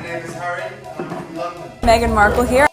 name is Harry, and I'm from London. Meghan Markle here.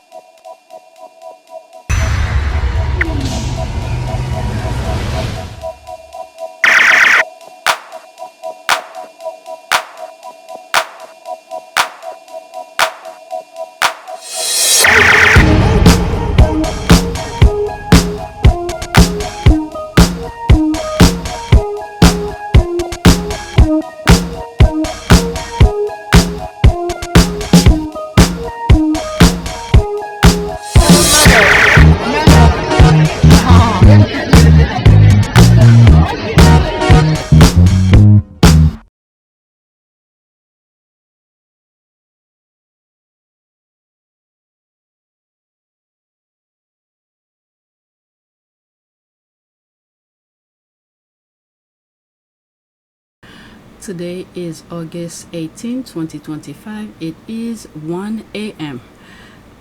Today is August 18, 2025. It is 1 a.m.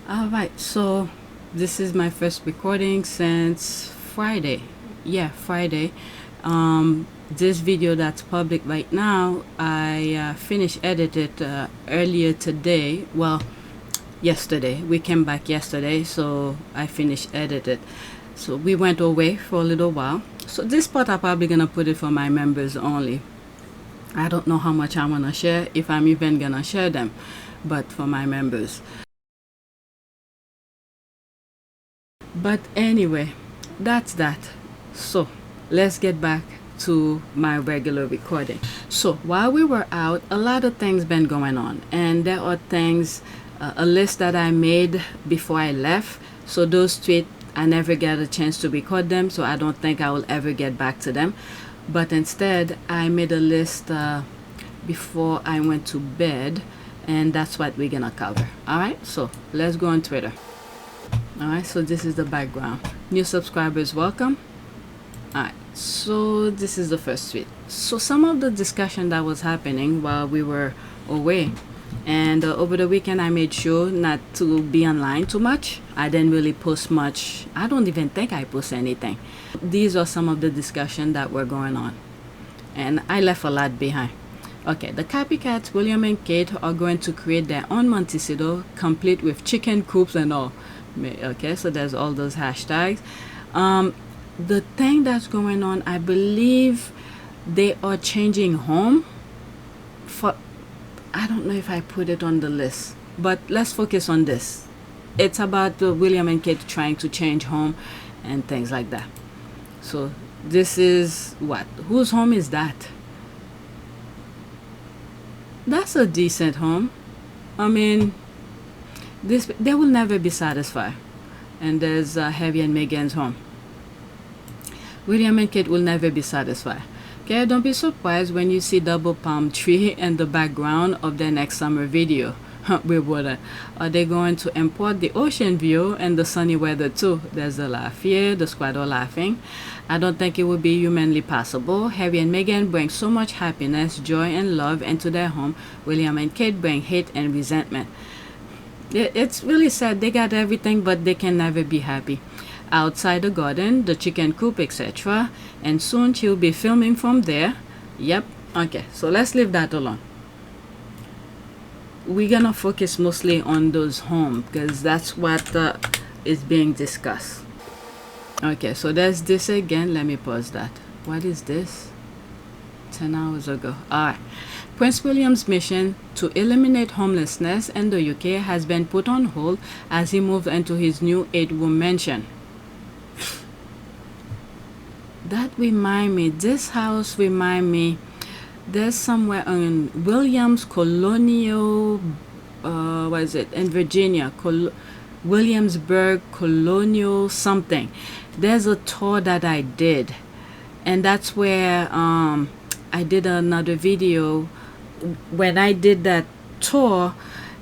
Alright, so this is my first recording since Friday. Yeah, Friday. This video that's public right now, I finished edited earlier today. Well, yesterday. We came back yesterday, so I finished edited. So we went away for a little while. So this part I'm probably gonna put it for my members only. I don't know how much I'm gonna share, if I'm even gonna share them, but for my members. But anyway, that's that. So let's get back to my regular recording. So while we were out, a lot of things been going on, and there are things, a list that I made before I left. So those tweets, I never got a chance to record them, so I don't think I will ever get back to them. But instead, I made a list before I went to bed, and that's what we're gonna cover. Alright, so let's go on Twitter. Alright, so this is the background. New subscribers, welcome. Alright, so this is the first tweet. So some of the discussion that was happening while we were away, and over the weekend I made sure not to be online too much. I didn't really post much. I don't even think I post anything. These are some of the discussion that were going on, and I left a lot behind. Okay, the copycats William and Kate are going to create their own Montecito, complete with chicken coops and all. Okay, so there's all those hashtags. The thing that's going on, I believe they are changing home for, I don't know if I put it on the list, but let's focus on this. It's about William and Kate trying to change home and things like that. So this is what? Whose home is that? That's a decent home. I mean, this, they will never be satisfied. And there's Harry and Meghan's home. William and Kate will never be satisfied. Okay, don't be surprised when you see double palm tree in the background of their next summer video. We wouldn't. Are they going to import the ocean view and the sunny weather too? There's the laugh here, the squad are laughing. I don't think it would be humanly possible. Harry and Meghan bring so much happiness, joy, and love into their home. William and Kate bring hate and resentment. It's really sad. They got everything, but they can never be happy. Outside the garden, the chicken coop, etc. And soon she'll be filming from there. Yep. Okay, so let's leave that alone. We're gonna focus mostly on those homes because that's what is being discussed. Okay, so there's this again. Let me pause that. What is this? 10 hours ago. Alright. Prince William's mission to eliminate homelessness in the UK has been put on hold as he moved into his new 8-room mansion. That remind me, this house remind me, there's somewhere in Williams Colonial, what is it, in Virginia, Williamsburg Colonial something. There's a tour that I did, and that's where I did another video. When I did that tour,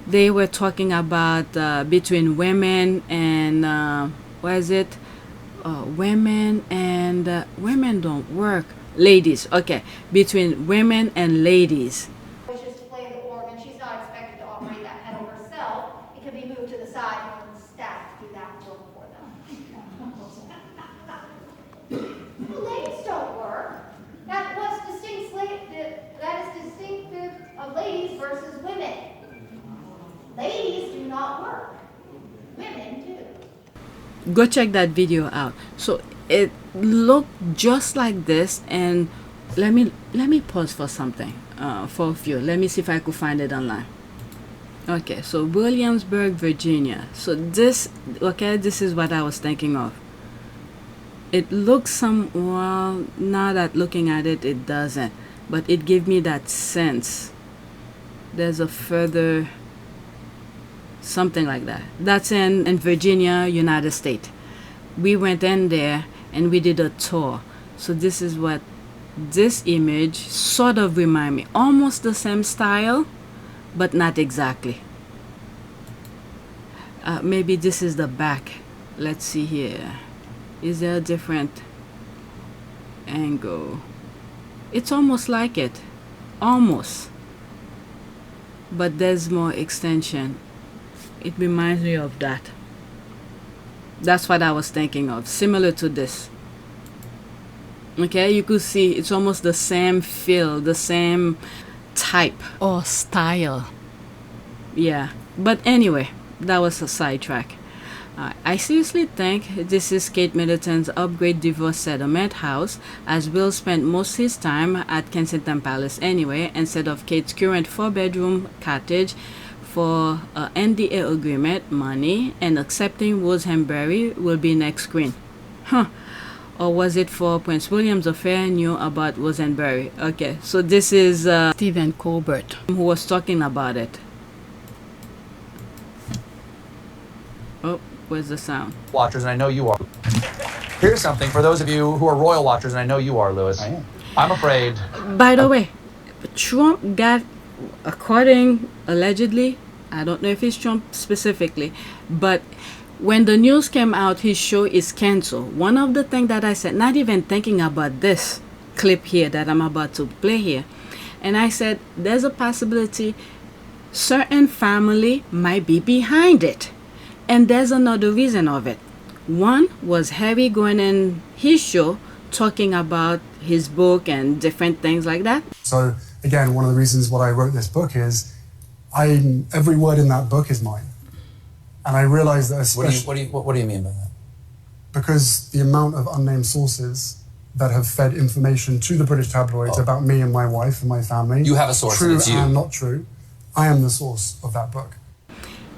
they were talking about between women and what is it, women and women don't work, ladies. Okay, between women and ladies. Wishes to play the organ. She's not expected to operate that pedal herself. It can be moved to the side and the staff do that work for them. Well, ladies don't work. That is distinctive of ladies versus women. Go check that video out. So it looked just like this, and let me pause for something, for a few. Let me see if I could find it online. Okay, so Williamsburg, Virginia. So this is what I was thinking of. It looks well, now that looking at it, it doesn't, but it gave me that sense. There's a further something like that. That's in Virginia, United States. We went in there and we did a tour. So this is what this image sort of remind me. Almost the same style, but not exactly. Maybe this is the back. Let's see here. Is there a different angle? It's almost like it. Almost. But there's more extension. It reminds me of that. That's what I was thinking of. Similar to this. Okay, you could see it's almost the same feel, the same type or style. Yeah. But anyway, that was a sidetrack. I seriously think this is Kate Middleton's upgrade divorce settlement house, as Will spent most of his time at Kensington Palace anyway, instead of Kate's current 4-bedroom cottage for NDA agreement money, and accepting Rosenberry will be next screen. Huh. Or was it for Prince William's affair knew about Rosenberry? Okay, so this is Stephen Colbert who was talking about it. Oh, where's the sound? Watchers, and I know you are. Here's something for those of you who are royal watchers, and I know you are, Lewis. I am. I'm afraid. By the way, Trump got, according allegedly, I don't know if it's Trump specifically, but when the news came out, his show is canceled. One of the things that I said, not even thinking about this clip here that I'm about to play here, and I said, there's a possibility certain family might be behind it. And there's another reason of it. One was Harry going in his show talking about his book and different things like that. So again, one of the reasons why I wrote this book is every word in that book is mine. And I realized that especially... What do you mean by that? Because the amount of unnamed sources that have fed information to the British tabloids about me and my wife and my family... You have a source, true and it's you. and not true. I am the source of that book.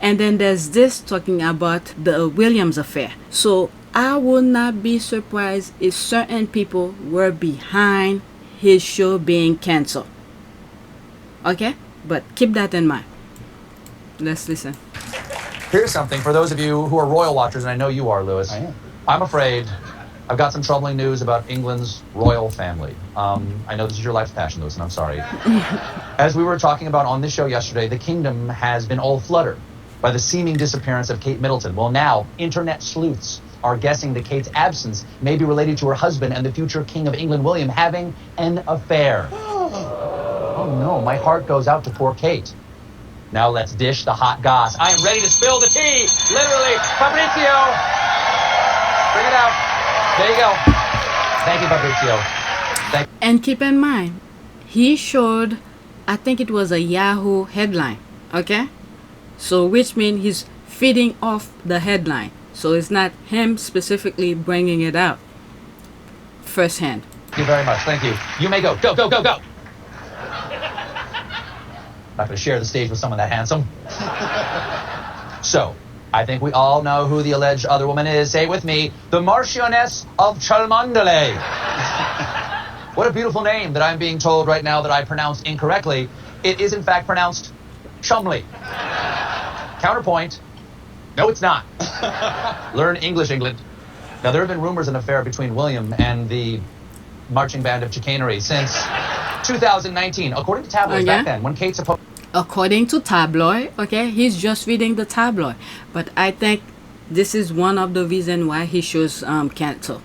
And then there's this talking about the Williams affair. So I would not be surprised if certain people were behind his show being canceled. Okay? But keep that in mind. Let's listen. Here's something for those of you who are royal watchers, and I know you are, Lewis. I am. I'm afraid I've got some troubling news about England's royal family. I know this is your life's passion, Lewis, and I'm sorry. As we were talking about on this show yesterday, the kingdom has been all fluttered by the seeming disappearance of Kate Middleton. Well, now, internet sleuths are guessing that Kate's absence may be related to her husband and the future King of England, William, having an affair. Oh no, my heart goes out to poor Kate. Now let's dish the hot goss. I am ready to spill the tea, literally. Fabrizio, bring it out. There you go. Thank you, Fabrizio. And keep in mind, he showed, I think it was a Yahoo headline, okay? So which means he's feeding off the headline. So it's not him specifically bringing it out firsthand. Thank you very much. Thank you. You may go. Go, go, go, go. Not going to share the stage with someone that handsome. So, I think we all know who the alleged other woman is. Say it with me. The Marchioness of Cholmondeley. What a beautiful name that I'm being told right now that I pronounced incorrectly. It is in fact pronounced Chumley. Counterpoint. No, it's not. Learn English, England. Now, there have been rumors of an affair between William and the marching band of chicanery since 2019. According to tabloids back then, when Kate according to tabloid, okay, he's just reading the tabloid. But I think this is one of the reasons why he shows cancel.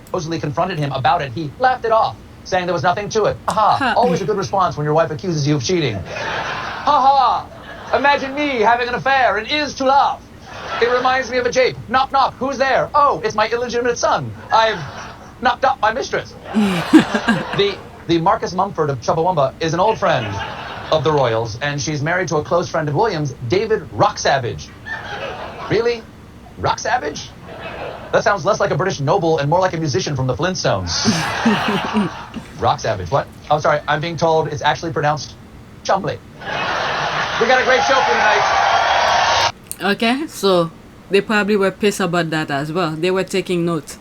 supposedly confronted him about it, he laughed it off, saying there was nothing to it. Haha, always a good response when your wife accuses you of cheating. Haha, imagine me having an affair and is to laugh. It reminds me of a jape. Knock, knock, who's there? Oh, it's my illegitimate son. I've knocked up my mistress. The Marcus Mumford of Chubbawamba is an old friend of the royals, and she's married to a close friend of William's, David Rocksavage. Really? Rocksavage? That sounds less like a British noble and more like a musician from the Flintstones. Rock Savage. What? Oh, sorry. I'm being told it's actually pronounced Chumbly. We got a great show for tonight. Okay, so they probably were pissed about that as well. They were taking notes.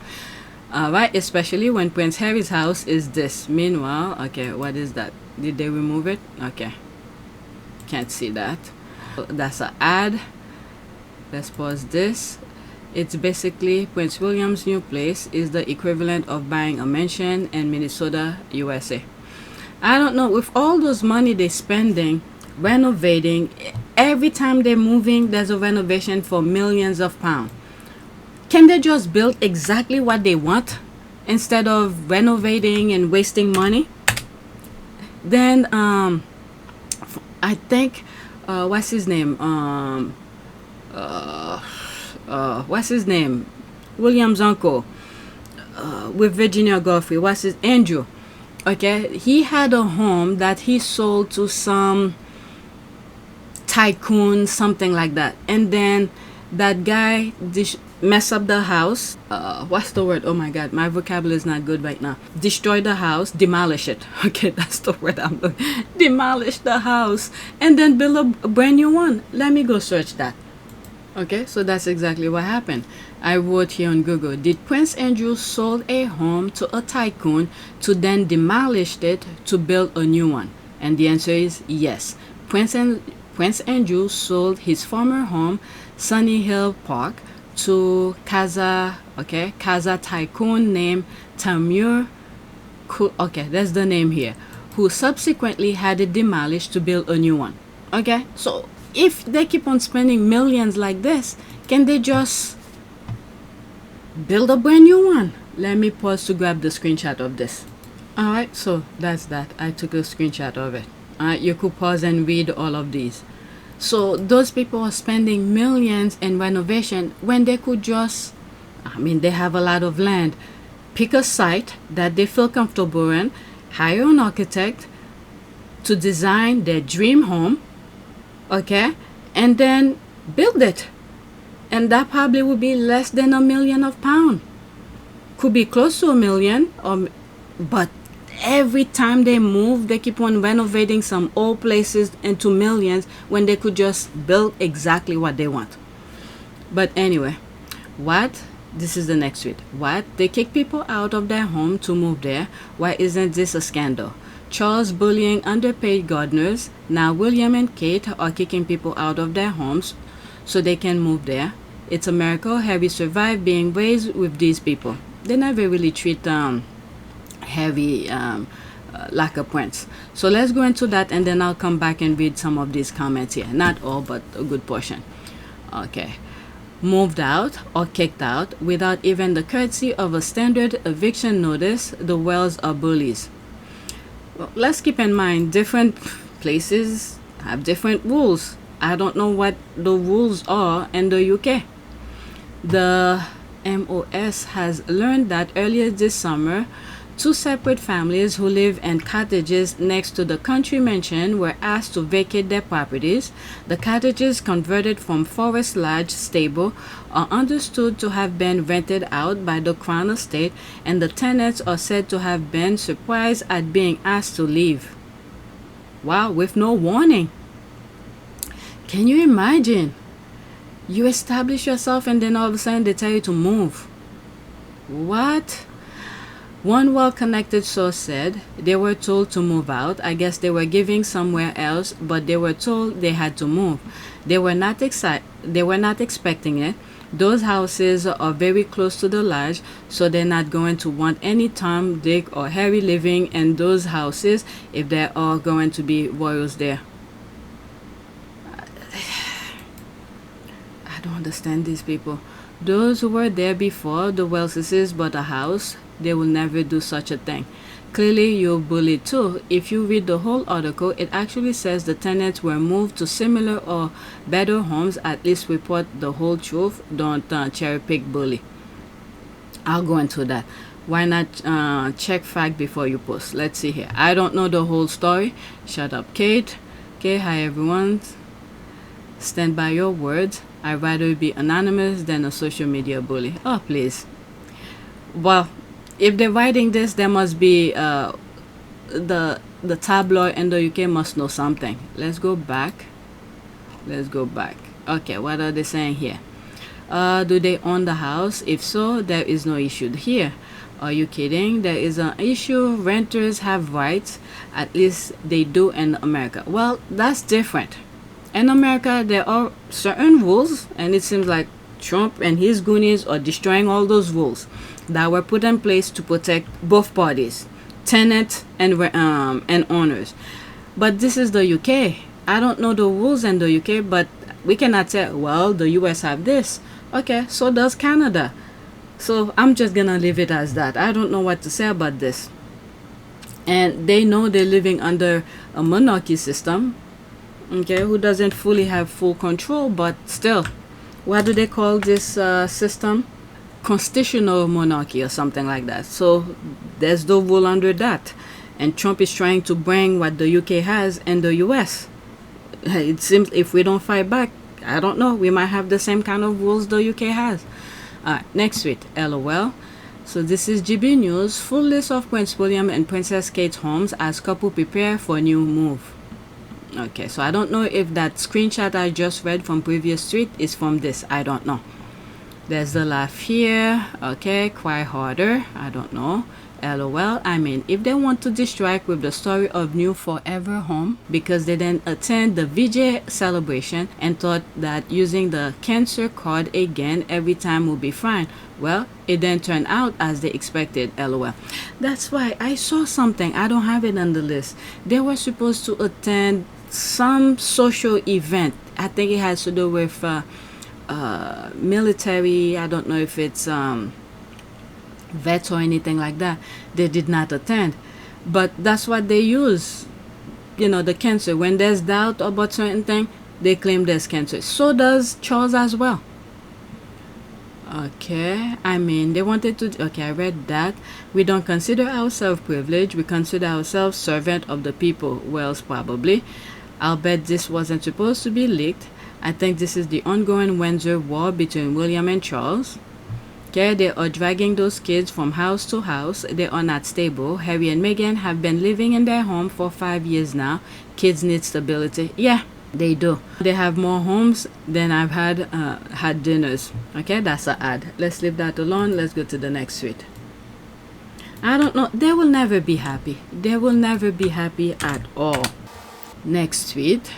Right, especially when Prince Harry's house is this. Meanwhile, okay, what is that? Did they remove it? Okay. Can't see that. That's an ad. Let's pause this. It's basically Prince William's new place is the equivalent of buying a mansion in Minnesota, USA. I don't know, with all those money they're spending, renovating, every time they're moving, there's a renovation for millions of pounds. Can they just build exactly what they want instead of renovating and wasting money? Then, I think, what's his name? What's his name? William's uncle with Virginia Godfrey. What's his Andrew? Okay, he had a home that he sold to some tycoon, something like that, and then that guy mess up the house. What's the word? Oh my God, my vocabulary is not good right now. Destroy the house, demolish it. Okay, that's the word I'm looking. Demolish the house and then build a brand new one. Let me go search that. Okay, so that's exactly what happened. I wrote here on Google, did Prince Andrew sold a home to a tycoon to then demolish it to build a new one? And the answer is yes. Prince Andrew sold his former home, Sunny Hill Park, to Kaza tycoon named Tamur. Okay, that's the name here, who subsequently had it demolished to build a new one. Okay, so if they keep on spending millions like this, can they just build a brand new one? Let me pause to grab the screenshot of this. Alright, so that's that. I took a screenshot of it. Alright, you could pause and read all of these. So those people are spending millions in renovation when they could just, they have a lot of land. Pick a site that they feel comfortable in, hire an architect to design their dream home, okay, and then build it. And that probably would be less than £1 million. Could be close to £1 million, but every time they move, they keep on renovating some old places into millions when they could just build exactly what they want. But anyway, what? This is the next tweet. What? They kick people out of their home to move there. Why isn't this a scandal? Charles bullying underpaid gardeners. Now William and Kate are kicking people out of their homes so they can move there. It's a miracle Harry survived being raised with these people. They never really treat Harry like a prince. So let's go into that and then I'll come back and read some of these comments here. Not all, but a good portion. Okay. Moved out or kicked out without even the courtesy of a standard eviction notice, the Wells are bullies. Well, let's keep in mind different places have different rules. I don't know what the rules are in the UK. The MOS has learned that earlier this summer, two separate families who live in cottages next to the country mansion were asked to vacate their properties. The cottages, converted from Forest Lodge stable, are understood to have been rented out by the Crown Estate, and the tenants are said to have been surprised at being asked to leave. Wow, with no warning. Can you imagine? You establish yourself and then all of a sudden they tell you to move. What? One well-connected source said they were told to move out. I guess they were giving somewhere else, but they were told they had to move. They were not expecting it. Those houses are very close to the lodge, so they're not going to want any Tom, Dick, or Harry living in those houses if there are going to be royals there. I don't understand these people. Those who were there before the Welleses bought a house, they will never do such a thing. Clearly, you're bullied too. If you read the whole article, it actually says the tenants were moved to similar or better homes. At least report the whole truth. Don't cherry pick bully. I'll go into that. Why not check fact before you post? Let's see here. I don't know the whole story. Shut up, Kate. Okay, hi everyone. Stand by your words. I'd rather be anonymous than a social media bully. Oh, please. Well, if they're writing this, there must be the tabloid in the UK must know something. Let's go back. Okay, what are they saying here? Do they own the house? If so, there is no issue here. Are you kidding? There is an issue. Renters have rights. At least they do in America. Well, that's different. In America, there are certain rules, and it seems like Trump and his goonies are destroying all those rules that were put in place to protect both parties, tenants and owners. But this is the UK. I don't know the rules in the UK, but we cannot say, well, the US have this. Okay, so does Canada. So I'm just gonna leave it as that. I don't know what to say about this. And they know they're living under a monarchy system, okay, who doesn't fully have full control, but still, what do they call this system? Constitutional monarchy or something like that. So there's no rule under that. And Trump is trying to bring what the UK has in the US. It seems if we don't fight back, I don't know, we might have the same kind of rules the UK has. Next tweet, LOL. So this is GB News. Full list of Prince William and Princess Kate's homes as couple prepare for new move. Okay, so I don't know if that screenshot I just read from previous tweet is from this. I don't know. There's the laugh here. Okay, cry harder. I don't know. LOL. I mean, if they want to distract with the story of new forever home because they didn't attend the VJ celebration and thought that using the cancer card again every time will be fine, well, it didn't turn out as they expected. LOL. That's why I saw something. I don't have it on the list. They were supposed to attend some social event. I think it has to do with military. I don't know if it's vets or anything like that. They did not attend, but that's what they use, you know, the cancer. When there's doubt about certain thing, they claim there's cancer. So does Charles as well. Okay, I mean, they wanted to, okay, I read that. We don't consider ourselves privileged, we consider ourselves servant of the people. Wells, probably. I'll bet this wasn't supposed to be leaked. I think this is the ongoing Windsor war between William and Charles. Okay, they are dragging those kids from house to house. They are not stable. Harry and Meghan have been living in their home for 5 years now. Kids need stability. Yeah, they do. They have more homes than I've had dinners. Okay, that's an ad. Let's leave that alone. Let's go to the next tweet. I don't know. They will never be happy. They will never be happy at all. Next tweet.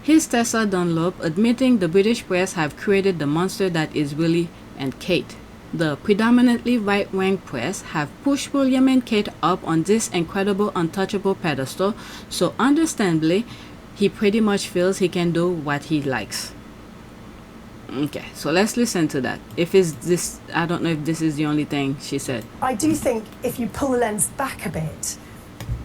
Here's Tessa Dunlop admitting the British press have created the monster that is Willy and Kate. The predominantly right-wing press have pushed William and Kate up on this incredible untouchable pedestal, so understandably, he pretty much feels he can do what he likes. Okay, so let's listen to that. If it's this, I don't know if this is the only thing she said. I do think if you pull the lens back a bit,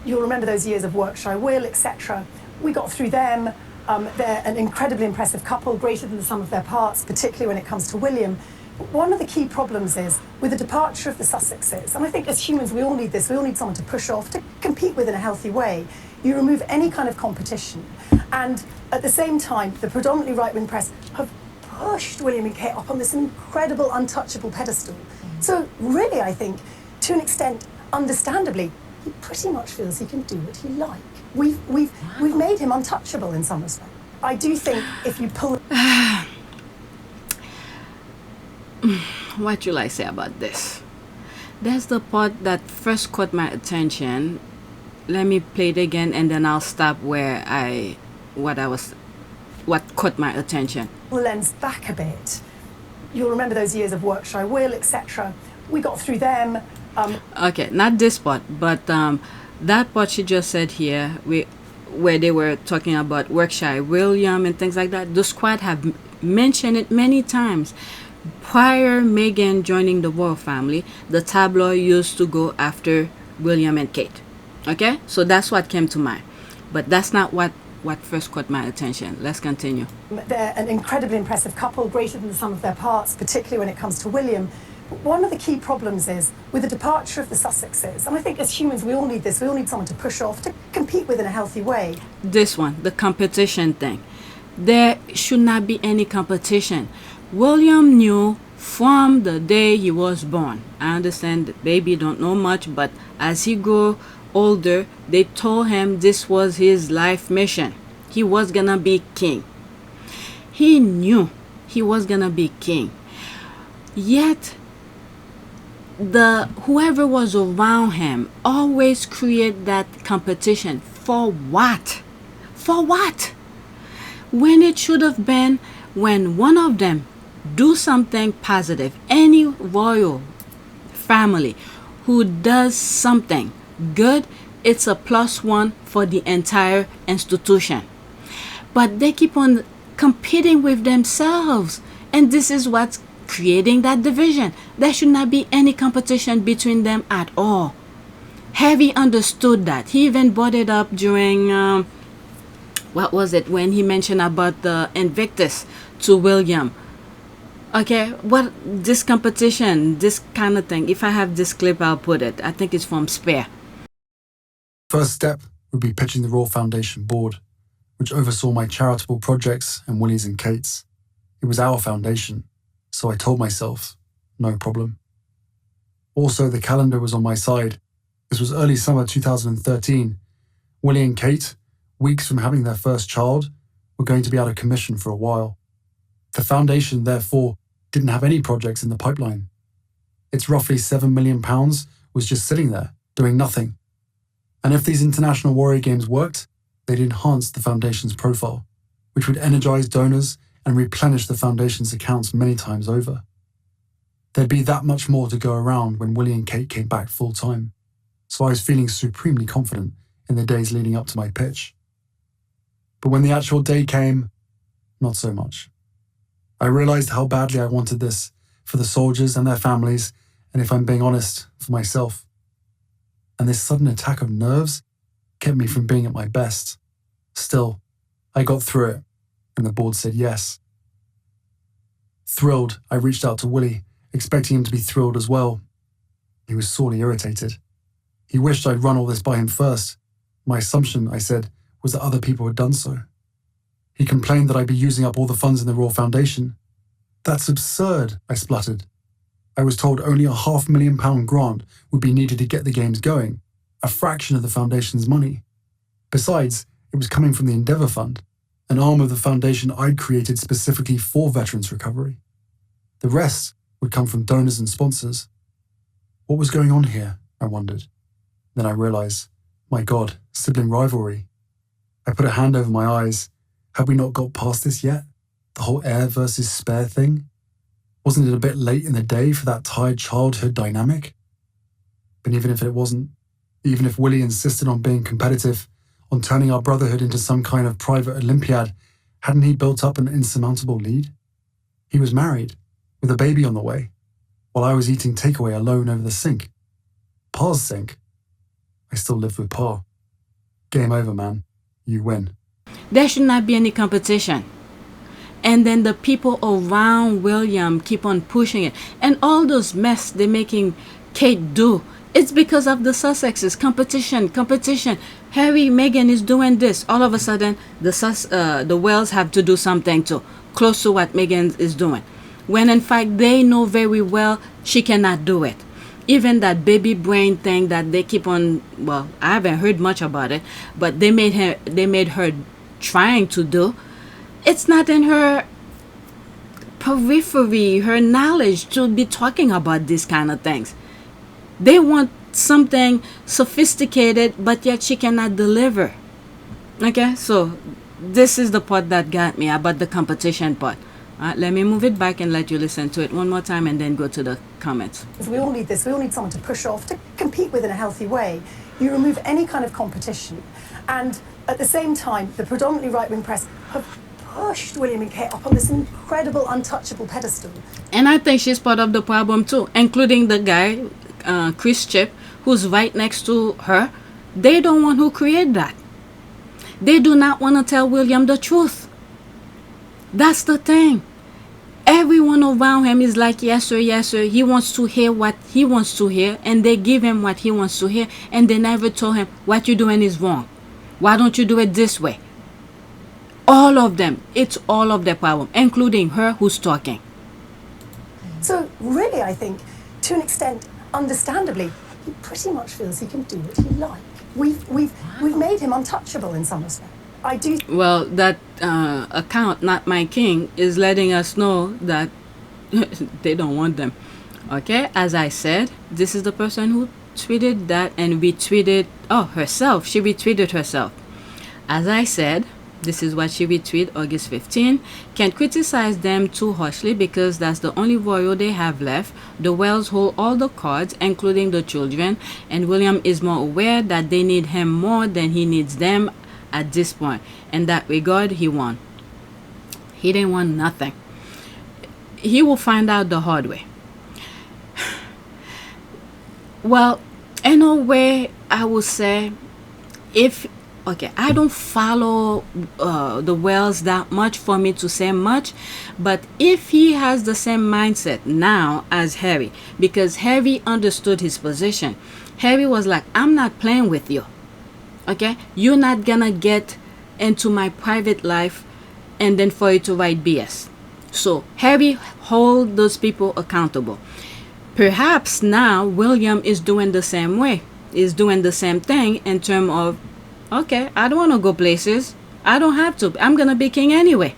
you'll remember those years of Workshire Will, etc. We got through them. They're an incredibly impressive couple, greater than the sum of their parts, particularly when it comes to William. One of the key problems is with the departure of the Sussexes, and I think as humans we all need this, we all need someone to push off, to compete with in a healthy way. You remove any kind of competition, and at the same time the predominantly right-wing press have pushed William and Kate up on this incredible untouchable pedestal. So really I think, to an extent, understandably, he pretty much feels he can do what he likes. We've made him untouchable in some respect. I do think if you pull... What should I say about this? There's the part that first caught my attention. Let me play it again and then I'll stop where what caught my attention. The lens back a bit. You'll remember those years of Workshire Will, etc. We got through them. Okay, not this part, but that part she just said here, where they were talking about Workshire William and things like that. The squad have mentioned it many times. Prior Meghan joining the royal family, the tabloid used to go after William and Kate. Okay, so that's what came to mind, but that's not what first caught my attention. Let's continue. They're an incredibly impressive couple, greater than the sum of their parts, particularly when it comes to William. One of the key problems is with the departure of the Sussexes, and I think as humans we all need this, we all need someone to push off, to compete with in a healthy way. This one, the competition thing. There should not be any competition. William knew from the day he was born. I understand the baby don't know much, but as he grew older, they told him this was his life mission. He was gonna be king. He knew he was gonna be king. Yet whoever was around him always create that competition. For what? For what? When it should have been when one of them do something positive. Any royal family who does something good, it's a +1 for the entire institution. But they keep on competing with themselves, and this is what's creating that division. There should not be any competition between them at all. Harry understood that. He even brought it up during what was it, when he mentioned about the Invictus to William. Okay, what this competition, this kind of thing. If I have this clip, I'll put it. I think it's from Spare. First step would be pitching the Royal Foundation board, which oversaw my charitable projects and Willy's and Kate's. It was our foundation, so I told myself, no problem. Also, the calendar was on my side. This was early summer 2013. Willy and Kate, weeks from having their first child, were going to be out of commission for a while. The foundation, therefore, didn't have any projects in the pipeline. Its roughly £7 million was just sitting there, doing nothing. And if these international warrior games worked, they'd enhance the foundation's profile, which would energize donors and replenish the foundation's accounts many times over. There'd be that much more to go around when Willy and Kate came back full-time, so I was feeling supremely confident in the days leading up to my pitch. But when the actual day came, not so much. I realized how badly I wanted this for the soldiers and their families, and if I'm being honest, for myself. And this sudden attack of nerves kept me from being at my best. Still, I got through it, and the board said yes. Thrilled, I reached out to Willy, expecting him to be thrilled as well. He was sorely irritated. He wished I'd run all this by him first. My assumption, I said, was that other people had done so. He complained that I'd be using up all the funds in the Royal Foundation. That's absurd, I spluttered. I was told only a £500,000 grant would be needed to get the games going, a fraction of the foundation's money. Besides, it was coming from the Endeavour Fund, an arm of the foundation I'd created specifically for veterans' recovery. The rest would come from donors and sponsors. What was going on here, I wondered. Then I realized, my God, sibling rivalry. I put a hand over my eyes. Had we not got past this yet? The whole heir versus spare thing? Wasn't it a bit late in the day for that tired childhood dynamic? But even if it wasn't, even if Willy insisted on being competitive, on turning our brotherhood into some kind of private Olympiad, hadn't he built up an insurmountable lead? He was married, with a baby on the way, while I was eating takeaway alone over the sink. Pa's sink. I still lived with Pa. Game over, man. You win. There should not be any competition. And then the people around William keep on pushing it. And all those mess they're making Kate do, it's because of the Sussexes. Competition. Harry, Meghan is doing this. All of a sudden, the Wells have to do something too, close to what Meghan is doing. When in fact, they know very well she cannot do it. Even that baby brain thing that they keep on, well, I haven't heard much about it, but they made her trying to do. It's not in her periphery, her knowledge to be talking about these kind of things. They want something sophisticated, but yet she cannot deliver. Okay, so this is the part that got me about the competition part. Let me move it back and let you listen to it one more time and then go to the comments. We all need this. We all need someone to push off, to compete with in a healthy way. You remove any kind of competition. And at the same time, the predominantly right-wing press have pushed William and Kate up on this incredible, untouchable pedestal. And I think she's part of the problem too, including the guy, Chris Chip, who's right next to her. They don't want who created that. They do not want to tell William the truth. That's the thing. Everyone around him is like, yes sir, yes sir. He wants to hear what he wants to hear, and they give him what he wants to hear, and they never told him what you're doing is wrong. Why don't you do it this way? all of them. It's all of their problem, including her who's talking. So really, I think, to an extent, understandably, he pretty much feels he can do what he likes. We've made him untouchable in some respect. I do. Well, that account, Not My King, is letting us know that they don't want them. Okay, as I said, this is the person who tweeted that and retweeted, herself. She retweeted herself. As I said, this is what she retweeted August 15. Can't criticize them too harshly because that's the only royal they have left. The Wells hold all the cards, including the children, and William is more aware that they need him more than he needs them at this point. In that regard, he won. He didn't want nothing. He will find out the hard way. Well, in a way, I would say, I don't follow the Wells that much for me to say much, but if he has the same mindset now as Harry, because Harry understood his position. Harry was like, I'm not playing with you. Okay? You're not gonna get into my private life and then for you to write BS. So Harry hold those people accountable. Perhaps now William is doing the same way. Is doing the same thing in terms of, okay, I don't want to go places. I don't have to. I'm going to be king anyway.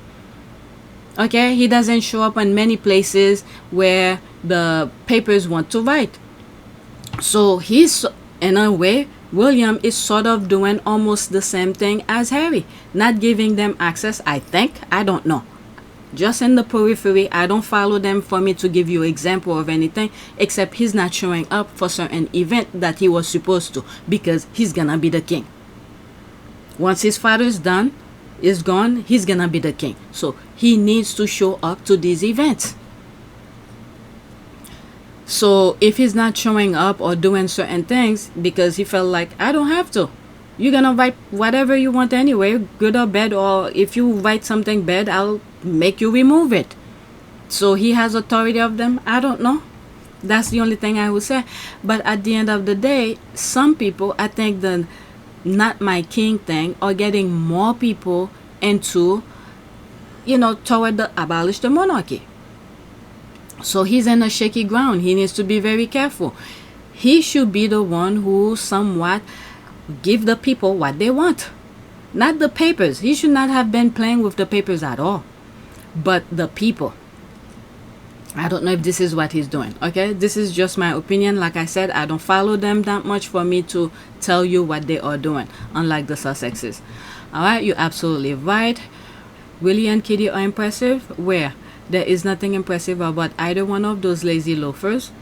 Okay, he doesn't show up in many places where the papers want to write. So he's, in a way, William is sort of doing almost the same thing as Harry. Not giving them access, I think. I don't know. Just in the periphery, I don't follow them for me to give you example of anything, except he's not showing up for certain event that he was supposed to, because he's gonna be the king. Once his father's is gone, he's gonna be the king. So he needs to show up to these events. So if he's not showing up or doing certain things because he felt like, I don't have to. You're gonna write whatever you want anyway, good or bad, or if you write something bad, I'll make you remove it. So he has authority of them. I don't know. That's the only thing I would say. But at the end of the day, some people, I think the Not My King thing are getting more people into, toward the abolish the monarchy. So he's in a shaky ground. He needs to be very careful. He should be the one who somewhat give the people what they want, not the papers. He should not have been playing with the papers at all, but the people. I don't know if this is what he's doing. Okay, this is just my opinion. Like I said, I don't follow them that much for me to tell you what they are doing, unlike the Sussexes. All right, you're absolutely right. Willie and Kitty are impressive. Where there is nothing impressive about either one of those lazy loafers.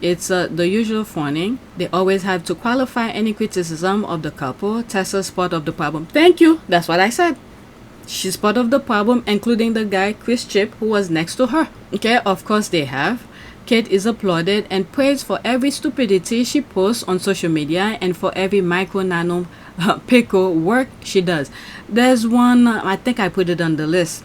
It's the usual fawning. They always have to qualify any criticism of the couple. Tessa's part of the problem. Thank you. That's what I said. She's part of the problem, including the guy, Chris Chip, who was next to her. Okay, of course they have. Kate is applauded and praised for every stupidity she posts on social media and for every micro nano pickle work she does. There's one, I think I put it on the list.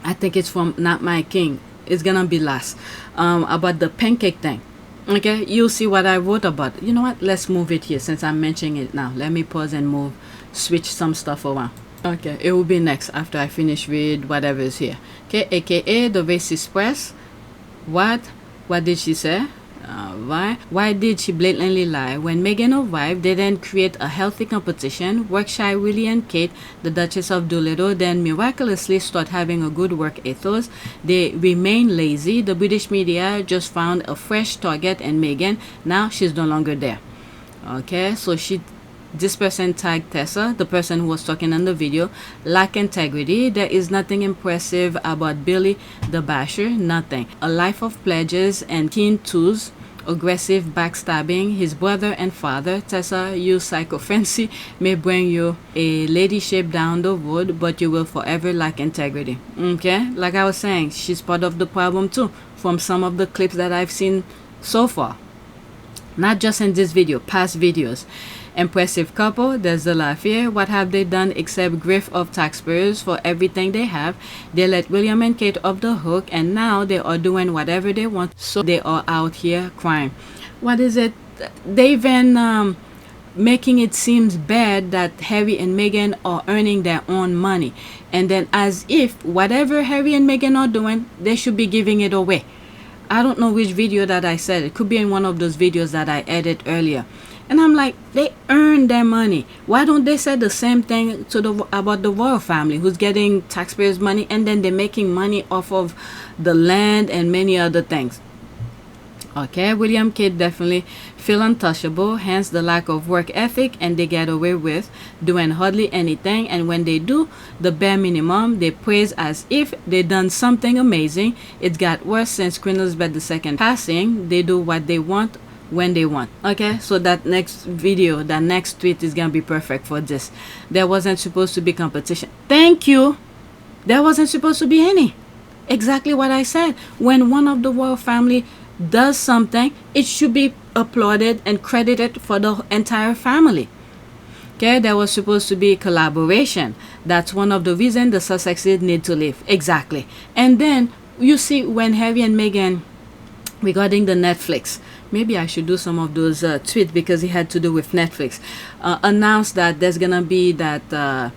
I think it's from Not My King. It's gonna be last. About the pancake thing. Okay, you'll see what I wrote about. You know what? Let's move it here since I'm mentioning it now. Let me pause and switch some stuff around. Okay, it will be next after I finish with whatever is here. Okay, aka the racist press. What did she say? Why did she blatantly lie? When Meghan arrived, they then create a healthy competition. Work shy Willie and Kate, the Duchess of Doolittle, then miraculously start having a good work ethos. They remain lazy. The British media just found a fresh target in Meghan. Now she's no longer there. Okay, so this person tagged Tessa, the person who was talking in the video, lack integrity. There is nothing impressive about Billy the Basher, nothing. A life of pledges and keen tools, aggressive backstabbing, his brother and father. Tessa, you psycho fancy may bring you a ladyship down the road, but you will forever lack integrity. Okay, like I was saying, she's part of the problem too, from some of the clips that I've seen so far. Not just in this video, past videos. Impressive couple, there's the laugh here. What have they done except grift of taxpayers for everything they have? They let William and Kate off the hook and now they are doing whatever they want. So they are out here crying. What is it? They even making it seems bad that Harry and Meghan are earning their own money, and then as if whatever Harry and Meghan are doing, they should be giving it away. I don't know which video that I said. It could be in one of those videos that I edited earlier. And I'm like, they earn their money. Why don't they say the same thing about the royal family, who's getting taxpayers' money, and then they're making money off of the land and many other things? Okay, William Kate definitely feel untouchable, hence the lack of work ethic, and they get away with doing hardly anything, and when they do the bare minimum, they praise as if they done something amazing. It got worse since Queen Elizabeth II passing. They do what they want when they want. Okay, so that next video, that next tweet is gonna be perfect for this. There wasn't supposed to be competition. Thank you. There wasn't supposed to be any. Exactly what I said. When one of the royal family does something, it should be applauded and credited for the entire family. Okay, there was supposed to be collaboration. That's one of the reasons the Sussexes need to leave. Exactly. And then you see when Harry and Meghan, regarding the Netflix, maybe I should do some of those tweets because it had to do with Netflix, announced that there's gonna be that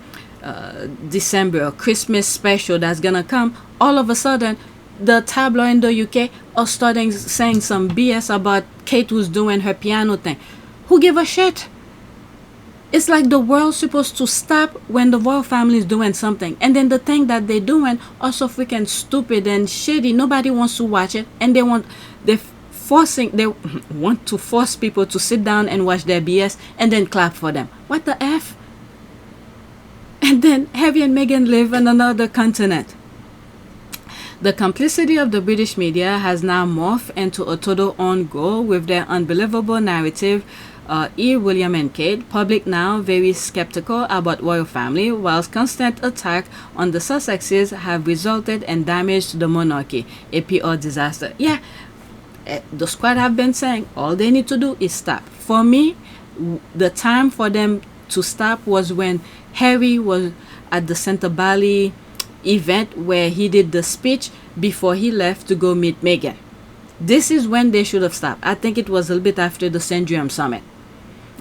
December or Christmas special that's gonna come. All of a sudden the tabloid in the UK are starting saying some BS about Kate was doing her piano thing. Who give a shit? It's like the world's supposed to stop when the royal family is doing something, and then the thing that they're doing are so freaking stupid and shitty. Nobody wants to watch it, and they want to force people to sit down and watch their BS and then clap for them. What the F? And then Harry and Meghan live on another continent. The complicity of the British media has now morphed into a total own goal with their unbelievable narrative. William and Kate, public now very skeptical about royal family, whilst constant attack on the Sussexes have resulted in damage to the monarchy, a PR disaster. Yeah, the squad have been saying all they need to do is stop. For me, the time for them to stop was when Harry was at the Centre Bali event where he did the speech before he left to go meet Meghan. This is when they should have stopped. I think it was a little bit after the Sandringham summit.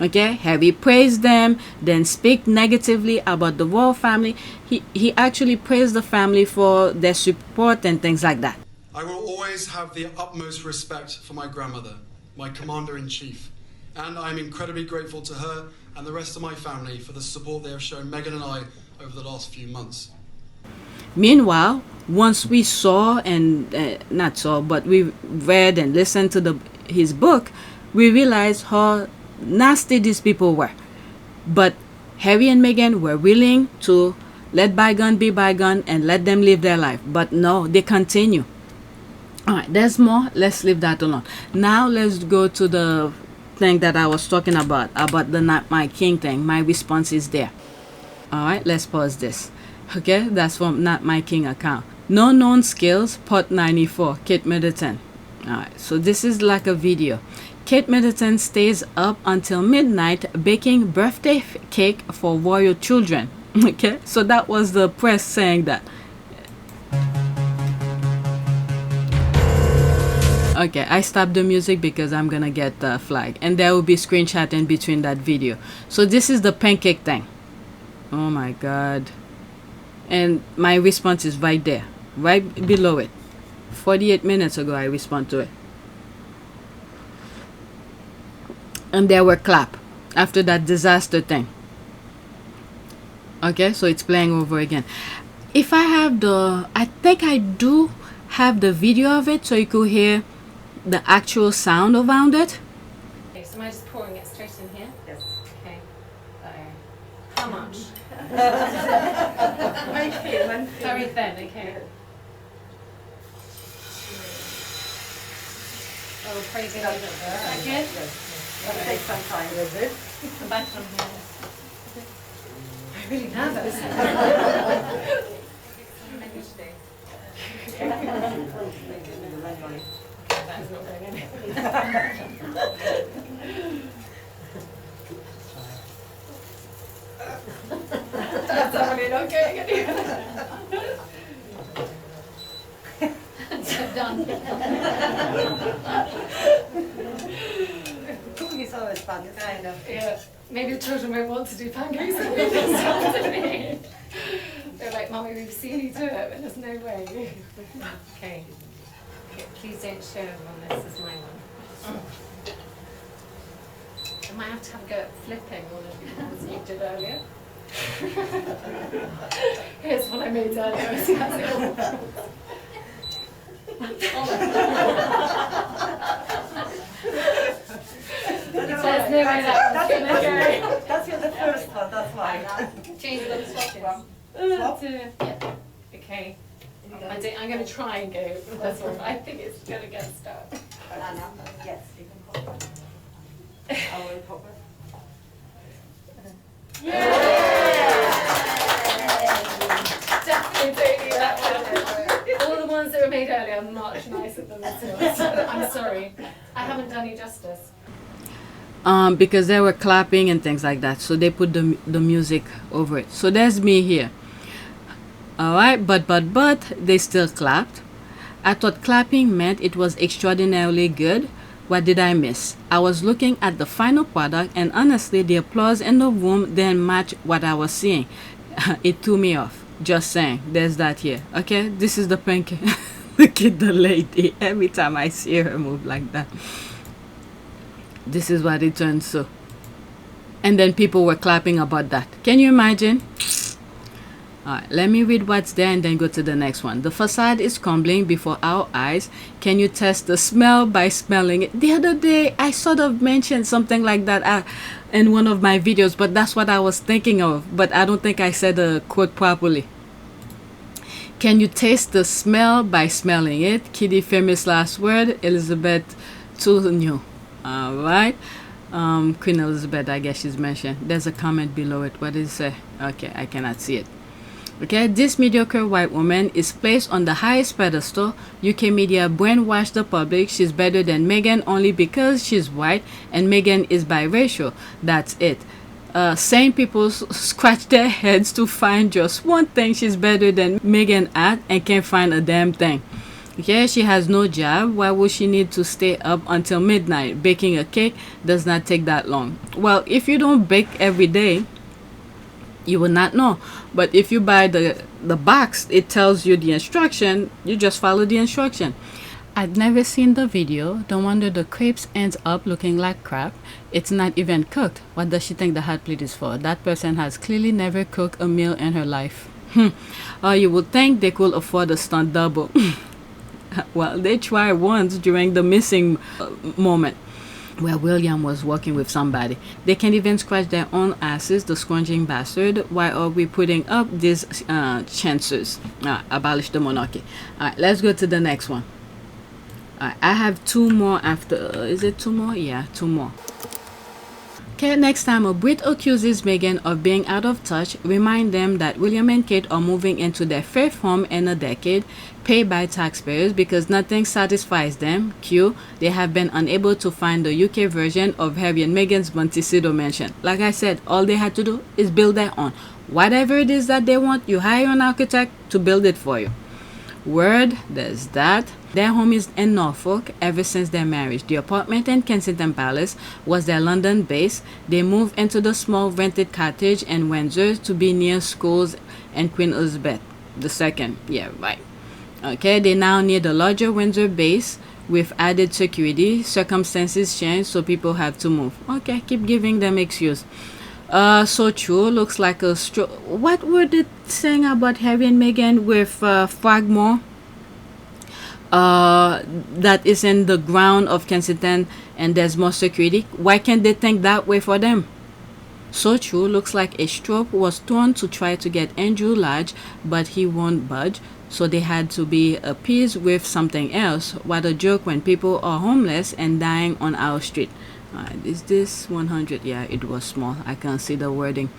Okay, Harry praised them, then speak negatively about the royal family. He actually praised the family for their support and things like that. I will always have the utmost respect for my grandmother, my commander-in-chief, and I'm incredibly grateful to her and the rest of my family for the support they have shown Meghan and I over the last few months. Meanwhile, once we saw and not saw, but we read and listened to his book, we realized how nasty these people were. But Harry and Meghan were willing to let bygone be bygone and let them live their life. But no, they continue. All right, there's more. Let's leave that alone. Now let's go to the thing that I was talking about the Not My King thing. My response is there. All right, let's pause this. Okay, that's from Not My King account. No known skills, part 94, Kate Middleton. Alright, so this is like a video. Kate Middleton stays up until midnight baking birthday cake for royal children. Okay, so that was the press saying that. Okay, I stopped the music because I'm gonna get the flag, and there will be screenshot in between that video. So this is the pancake thing. Oh my god. And my response is right there, right below it. 48 minutes ago I responded to it. And there were clap after that disaster thing. Okay, so it's playing over again. If I have I think I do have the video of it so you could hear the actual sound around it. Okay, so am I just pouring it straight in here? Yes. Okay. How much? Very thin. Very thin, okay. Oh, praise God. Is that good? Yes. It'll take some time, does it? Come back from here. I'm really nervous. That's not going in. That's already okay. Done. Cooking is always fun, kind of. Yeah. maybe the children won't want to do pancakes with me. That's happening. They're like, Mummy, we've seen you do it, but there's no way. Okay. Please don't show everyone this is my one. I might have to have a go at flipping one of the ones you did earlier. Here's what I made earlier. See, that's it all. There's no way that one's gonna go. That's the first one, that's why. Change the swatches. Yeah. Okay. I'm going to try and go with this one, but I think it's going to get stuck. Yes, you can pop it. I will pop it. Definitely don't need that one. All the ones that were made earlier are much nicer than this one. I'm sorry. I haven't done you justice. Because they were clapping and things like that, so they put the music over it. So there's me here. Alright, but they still clapped. I thought clapping meant it was extraordinarily good. What did I miss? I was looking at the final product, and honestly the applause in the room didn't match what I was seeing. It threw me off. Just saying. There's that here. Okay, this is the Pancake. Look at the lady. Every time I see her move like that, this is what it turns so. And then people were clapping about that. Can you imagine? Alright, let me read what's there and then go to the next one. The facade is crumbling before our eyes. Can you test the smell by smelling it? The other day, I sort of mentioned something like that in one of my videos, but that's what I was thinking of. But I don't think I said the quote properly. Can you taste the smell by smelling it? Kitty famous last word. Elizabeth too new. Alright. Queen Elizabeth, I guess she's mentioned. There's a comment below it. What does it say? Okay, I cannot see it. Okay, this mediocre white woman is placed on the highest pedestal. UK media brainwashed the public. She's better than Meghan only because she's white, and Meghan is biracial. That's it. Sane people scratch their heads to find just one thing she's better than Meghan at and can't find a damn thing. Okay, she has no job. Why would she need to stay up until midnight? Baking a cake does not take that long. Well, if you don't bake every day, you will not know. But if you buy the box, it tells you the instruction. You just follow the instruction. I'd never seen the video. No wonder the crepes ends up looking like crap. It's not even cooked. What does she think the hot plate is for? That person has clearly never cooked a meal in her life. You would think they could afford a stunt double. Well, they tried once during the missing moment where William was working with somebody. They can't even scratch their own asses, the scrounging bastard. Why are we putting up these chances? Abolish the monarchy. Alright, let's go to the next one. Alright, I have two more after. Is it two more? Yeah, two more. Okay, next time a Brit accuses Meghan of being out of touch, remind them that William and Kate are moving into their fifth home in a decade, paid by taxpayers because nothing satisfies them. Q, they have been unable to find the UK version of Harry and Meghan's Montecito mansion. Like I said, all they had to do is build their own. Whatever it is that they want, you hire an architect to build it for you. Word, there's that. Their home is in Norfolk ever since their marriage. The apartment in Kensington Palace was their London base. They moved into the small rented cottage in Windsor to be near schools and Queen Elizabeth II. Yeah, right. Okay, they now need a larger Windsor base with added security. Circumstances change, so people have to move. Okay, keep giving them excuse. So true. Looks like a what were they saying about Harry and Meghan with Frogmore? That is in the ground of Kensington and there's more security. Why can't they think that way for them? So true. Looks like a stroke was thrown to try to get Andrew Lodge, but he won't budge. So they had to be appeased with something else. What a joke when people are homeless and dying on our street. Is this 100? Yeah, it was small. I can't see the wording.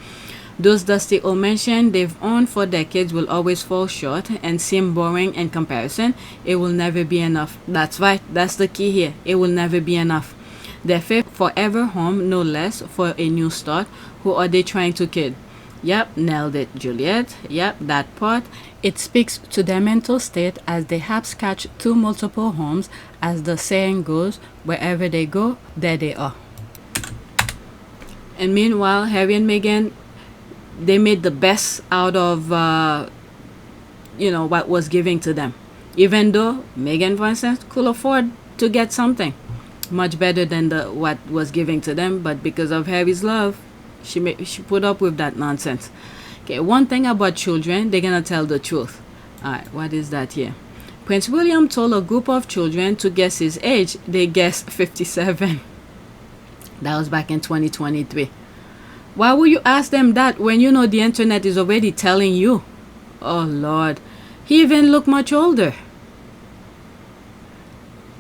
Those dusty old mansions they've owned for decades will always fall short and seem boring in comparison. It will never be enough. That's right. That's the key here. It will never be enough. Their fifth forever home, no less, for a new start. Who are they trying to kid? Yep, nailed it, Juliet. Yep, that part. It speaks to their mental state as they hopscotch through multiple homes. As the saying goes, wherever they go, there they are. And meanwhile, Harry and Meghan, they made the best out of, what was given to them. Even though Meghan, for instance, could afford to get something much better than what was given to them, but because of Harry's love, she put up with that nonsense. Okay, one thing about children, they're gonna tell the truth. All right, what is that here? Prince William told a group of children to guess his age. They guessed 57. That was back in 2023. Why would you ask them that when you know the internet is already telling you? Oh Lord, he even looked much older.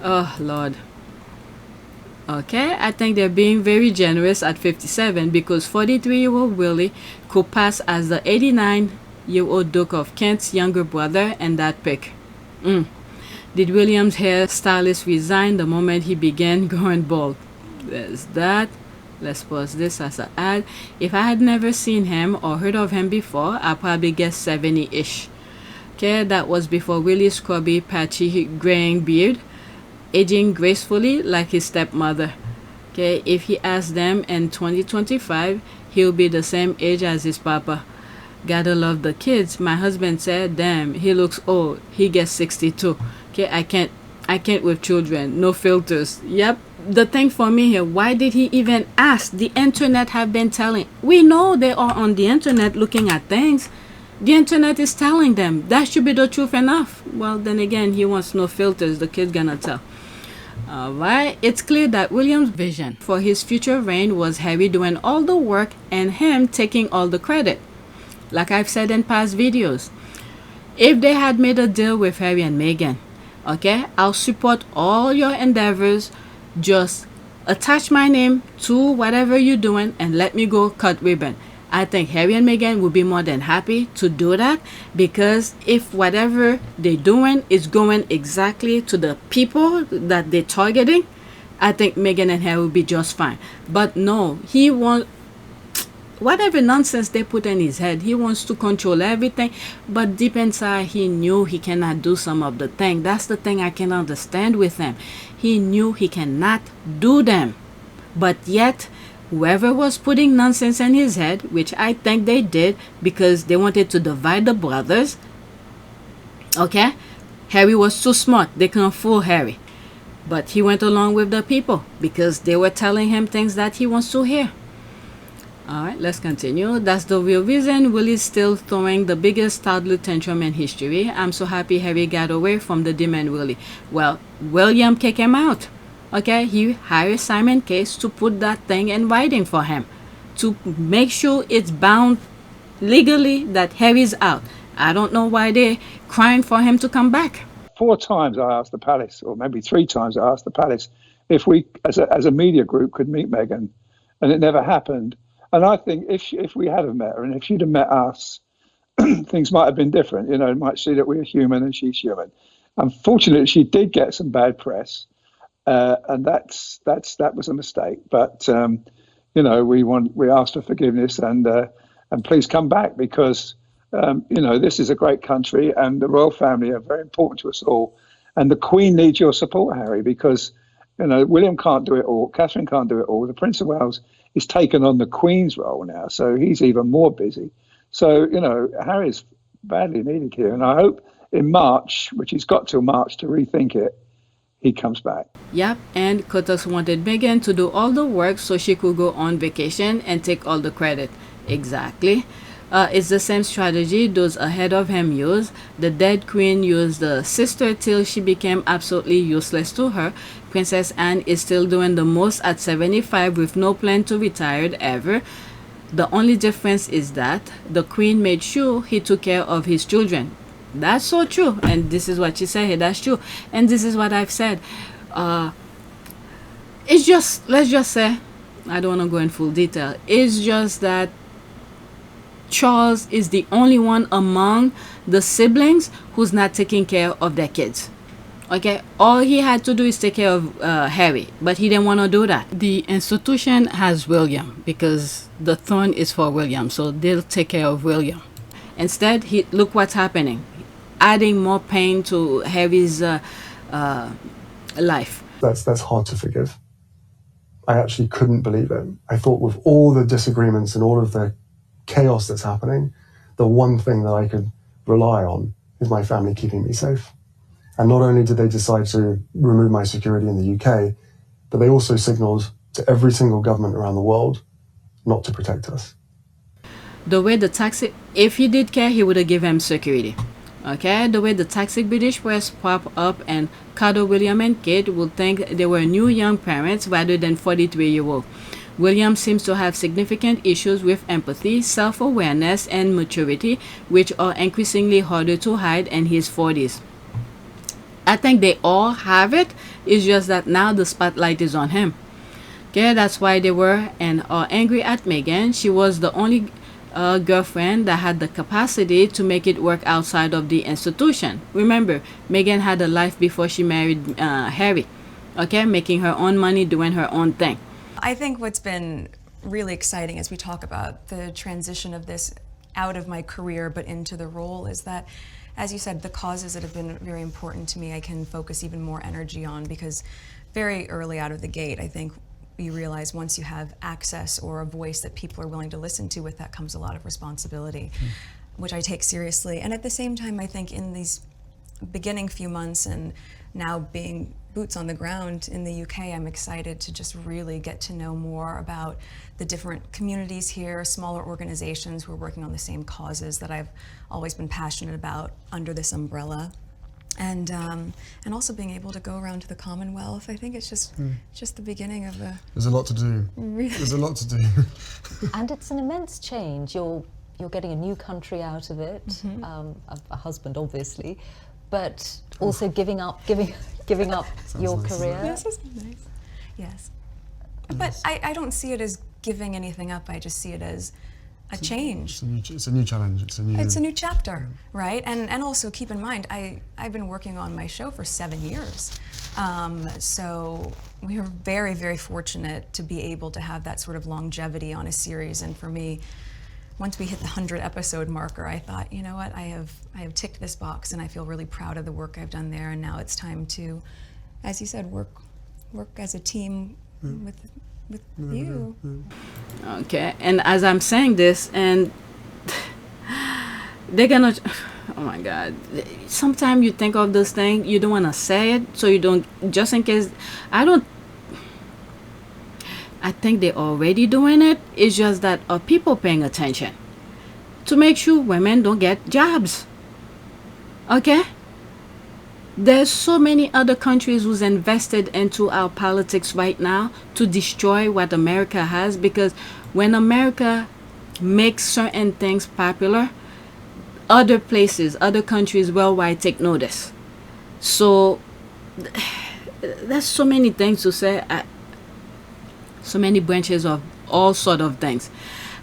Oh Lord. Okay, I think they're being very generous at 57 because 43-year-old Willie could pass as the 89-year-old Duke of Kent's younger brother in that pic. Did William's hairstylist resign the moment he began going bald? There's that. Let's pause this as an ad. If I had never seen him or heard of him before, I probably guessed 70-ish. Okay, that was before Willie's scrubby, patchy, graying beard, aging gracefully like his stepmother. Okay, if he asked them in 2025, he'll be the same age as his papa. Gotta love the kids. My husband said, damn, he looks old. He gets 62. Okay, I can't with children. No filters. Yep. The thing for me here, why did he even ask? The internet have been telling. We know they are on the internet looking at things. The internet is telling them. That should be the truth enough. Well, then again, he wants no filters. The kid's gonna tell. Alright, it's clear that William's vision for his future reign was Harry doing all the work and him taking all the credit. Like I've said in past videos, if they had made a deal with Harry and Meghan, okay, I'll support all your endeavors. Just attach my name to whatever you're doing and let me go cut ribbon. I think Harry and Meghan would be more than happy to do that, because if whatever they're doing is going exactly to the people that they're targeting, I think Meghan and Harry will be just fine. But no, he wants whatever nonsense they put in his head. He wants to control everything, but deep inside he knew he cannot do some of the thing. That's the thing I can understand with him. He knew he cannot do them, but yet whoever was putting nonsense in his head, which I think they did because they wanted to divide the brothers, okay, Harry was too smart. They couldn't fool Harry, but he went along with the people because they were telling him things that he wants to hear. Alright, let's continue. That's the real reason Willie's still throwing the biggest toddler tantrum in history. I'm so happy Harry got away from the demon Willie. Well, William kicked him out. Okay, he hired Simon Case to put that thing in writing for him, to make sure it's bound legally that Harry's out. I don't know why they're crying for him to come back. 4 times I asked the palace, or maybe 3 times I asked the palace, if we, as a media group, could meet Meghan, and it never happened. And I think if we had met her and if she'd have met us, things might have been different. You know, it might see that we're human and she's human. Unfortunately, she did get some bad press, and that was a mistake. But you know, we asked for forgiveness and please come back, because you know, this is a great country and the royal family are very important to us all. And the Queen needs your support, Harry, because you know, William can't do it all, Catherine can't do it all. The Prince of Wales is taken on the Queen's role now, so he's even more busy. So, you know, Harry's badly needed here, and I hope in March, which he's got till March to rethink it, he comes back. Yep, and Curtis wanted Meghan to do all the work so she could go on vacation and take all the credit. Exactly. It's the same strategy those ahead of him used. The dead queen used the sister till she became absolutely useless to her. Princess Anne is still doing the most at 75 with no plan to retire ever. The only difference is that the queen made sure he took care of his children. That's so true, and this is what she said here. That's true, and this is what I've said. It's just, let's just say, I don't want to go in full detail. It's just that Charles is the only one among the siblings who's not taking care of their kids. Okay, all he had to do is take care of Harry, but he didn't want to do that. The institution has William because the throne is for William, so they'll take care of William. Instead, look what's happening, adding more pain to Harry's life. That's hard to forgive. I actually couldn't believe it. I thought with all the disagreements and all of the chaos that's happening, the one thing that I could rely on is my family keeping me safe. And not only did they decide to remove my security in the UK, but they also signaled to every single government around the world not to protect us. The way the toxic, if he did care, he would have given him security. Okay, the way the toxic British press pop up and cuddle William and Kate would think they were new young parents rather than 43-year-old. William seems to have significant issues with empathy, self-awareness, and maturity, which are increasingly harder to hide in his 40s. I think they all have it. It's just that now the spotlight is on him. Okay, that's why they were and are angry at Meghan. She was the only girlfriend that had the capacity to make it work outside of the institution. Remember, Meghan had a life before she married Harry. Okay, making her own money, doing her own thing. I think what's been really exciting as we talk about the transition of this out of my career but into the role is that, as you said, the causes that have been very important to me I can focus even more energy on, because very early out of the gate I think you realize once you have access or a voice that people are willing to listen to, with that comes a lot of responsibility, which I take seriously. And at the same time, I think in these beginning few months and now being boots on the ground in the UK, I'm excited to just really get to know more about the different communities here, smaller organizations who are working on the same causes that I've always been passionate about under this umbrella. And also being able to go around to the Commonwealth. I think it's just the beginning of a... There's a lot to do. Really? There's a lot to do. And it's an immense change. You're getting a new country out of it, a husband obviously, but also giving up your nice. career. Yes, that's nice. Yes. But I don't see it as giving anything up. I just see it as a change. It's a new challenge. It's a new chapter, right? And also keep in mind, I've been working on my show for 7 years. So we are very, very fortunate to be able to have that sort of longevity on a series. And for me, once we hit the 100 episode marker, I thought, you know what, I have ticked this box and I feel really proud of the work I've done there. And now it's time to, as you said, work as a team with you. Okay, and as I'm saying this, and they're gonna, oh my God, sometimes you think of this thing, you don't want to say it, so you don't, just in case, I think they're already doing it. It's just that are people paying attention to make sure women don't get jobs? Okay? There's so many other countries who's invested into our politics right now to destroy what America has, because when America makes certain things popular, other places, other countries worldwide take notice. So there's so many things to say, so many branches of all sort of things.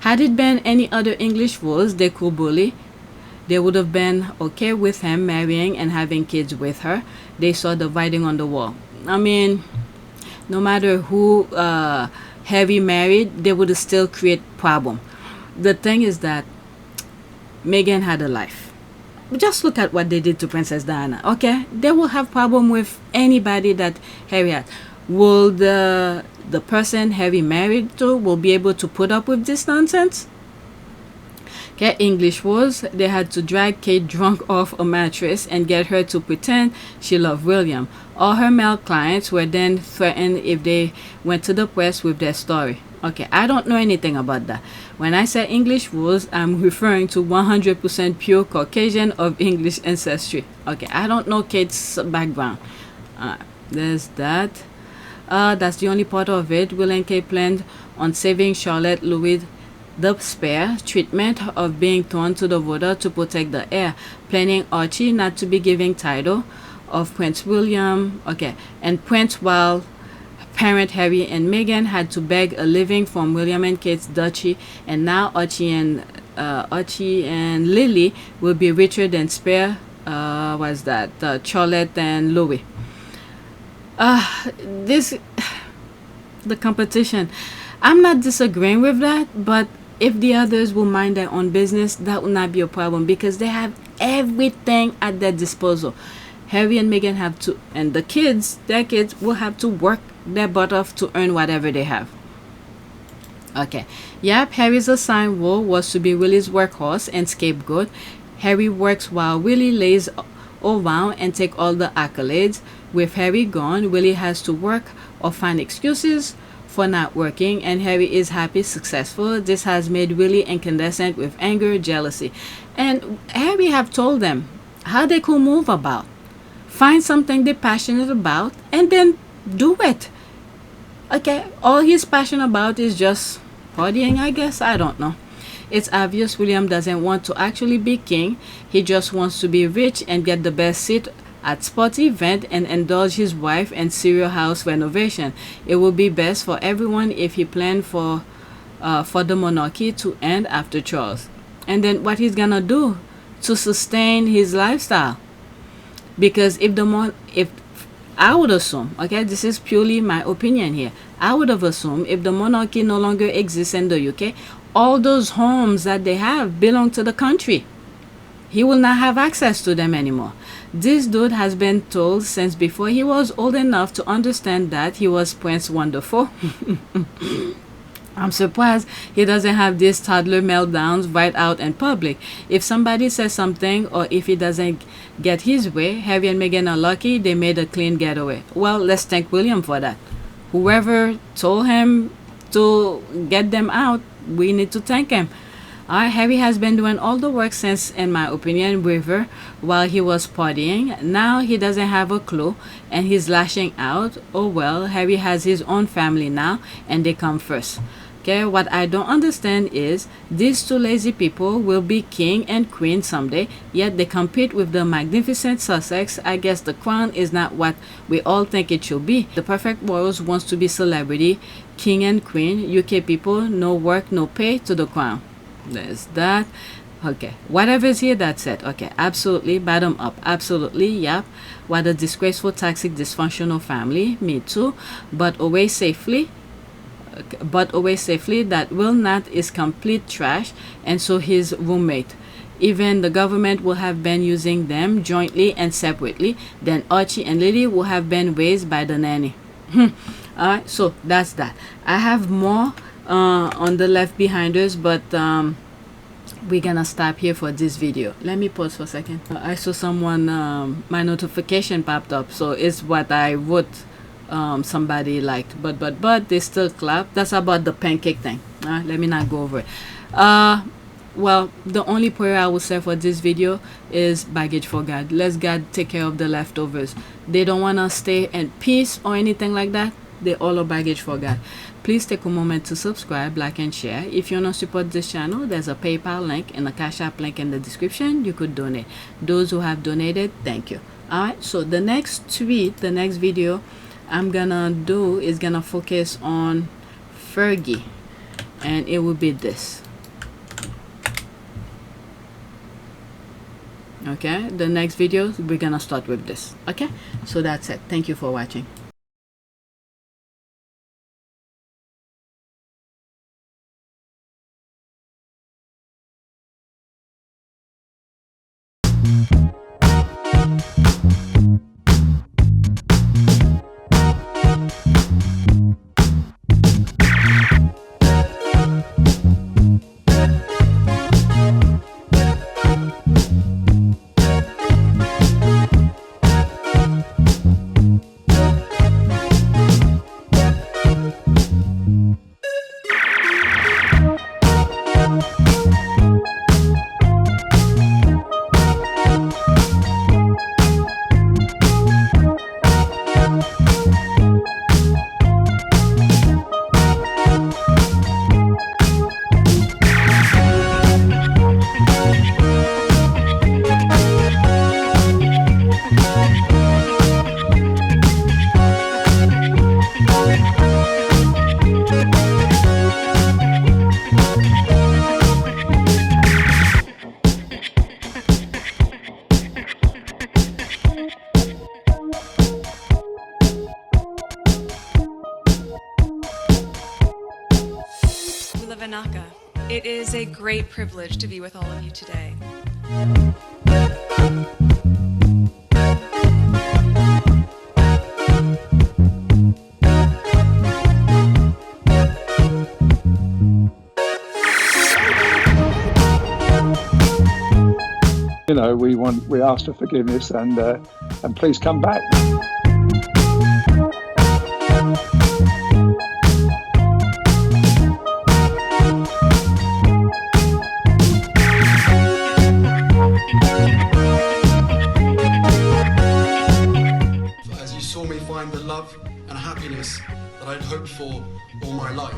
Had it been any other English rules they could bully, they would have been okay with him marrying and having kids with her. They saw the writing on the wall. I mean, no matter who Harry married, they would still create problem. The thing is that Meghan had a life. Just look at what they did to Princess Diana. Okay, they will have problem with anybody that Harry had. Will the person Harry married to will be able to put up with this nonsense? Okay, English was they had to drag Kate drunk off a mattress and get her to pretend she loved William. All her male clients were then threatened if they went to the press with their story. Okay, I don't know anything about that. When I say English rules, I'm referring to 100% pure Caucasian of English ancestry. Okay, I don't know Kate's background. There's that. That's the only part of it. Will and Kate planned on saving Charlotte Louis the spare treatment of being thrown to the water to protect the heir, planning Archie not to be giving title of Prince William. Okay, and Prince, while parent Harry and Meghan had to beg a living from William and Kate's duchy, and now Archie and Lily will be richer than spare. Charlotte and Louis. The competition. I'm not disagreeing with that, but if the others will mind their own business, that will not be a problem, because they have everything at their disposal. Harry and Meghan have to, and the kids, their kids will have to work their butt off to earn whatever they have. Okay. Yep, Harry's assigned role was to be Willy's workhorse and scapegoat. Harry works while Willy lays around and take all the accolades. With Harry gone, Willy has to work or find excuses for not working, and Harry is happy, successful. This has made Willy incandescent with anger, jealousy. And Harry have told them how they could move about. Find something they're passionate about and then do it. Okay, all he's passionate about is just partying, I guess. I don't know. It's obvious William doesn't want to actually be king. He just wants to be rich and get the best seat at sports event and indulge his wife and serial house renovation. It would be best for everyone if he planned for the monarchy to end after Charles. And then what he's gonna do to sustain his lifestyle. Because if I would assume, okay, this is purely my opinion here, I would have assumed if the monarchy no longer exists in the UK, all those homes that they have belong to the country. He will not have access to them anymore. This dude has been told since before he was old enough to understand that he was Prince Wonderful. I'm surprised he doesn't have these toddler meltdowns right out in public. If somebody says something or if he doesn't get his way, Harry and Meghan are lucky they made a clean getaway. Well, let's thank William for that. Whoever told him to get them out, we need to thank him. Harry has been doing all the work since, in my opinion, River, while he was partying. Now he doesn't have a clue and he's lashing out. Oh well, Harry has his own family now and they come first. Okay, what I don't understand is these two lazy people will be king and queen someday, yet they compete with the magnificent Sussex. I guess the crown is not what we all think it should be. The perfect royals wants to be celebrity, king and queen. UK people, no work, no pay to the crown. There's that. Okay, whatever's here, that's it. Okay, absolutely, bottom up, absolutely, yep. What a disgraceful, toxic, dysfunctional family. Me too. But away safely. That Whaaat is complete trash, and so his roommate. Even the government will have been using them jointly and separately. Then Archie and Lily will have been raised by the nanny. Alright, so that's that. I have more on the left behind us, but we're gonna stop here for this video. Let me pause for a second. I saw someone, my notification popped up, so it's what I wrote. Somebody liked, but they still clap. That's about the pancake thing. Let me not go over it. Well, the only prayer I will say for this video is baggage for God. Let God take care of the leftovers. They don't want to stay in peace or anything like that. They all are baggage for God. Please take a moment to subscribe, like, and share. If you want to support this channel, there's a PayPal link and a Cash App link in the description. You could donate. Those who have donated, thank you. Alright, so the next video I'm gonna do is gonna focus on Fergie, and it will be this. Okay, the next video we're gonna start with this. Okay, so that's it. Thank you for watching. It is a great privilege to be with all of you today. You know, we ask for forgiveness and please come back. As you saw me find the love and happiness that I'd hoped for all my life.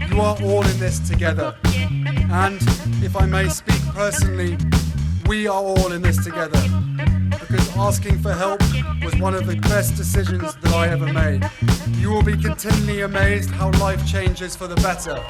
You are all in this together, and if I may speak personally, we are all in this together, because asking for help was one of the best decisions that I ever made. You will be continually amazed how life changes for the better.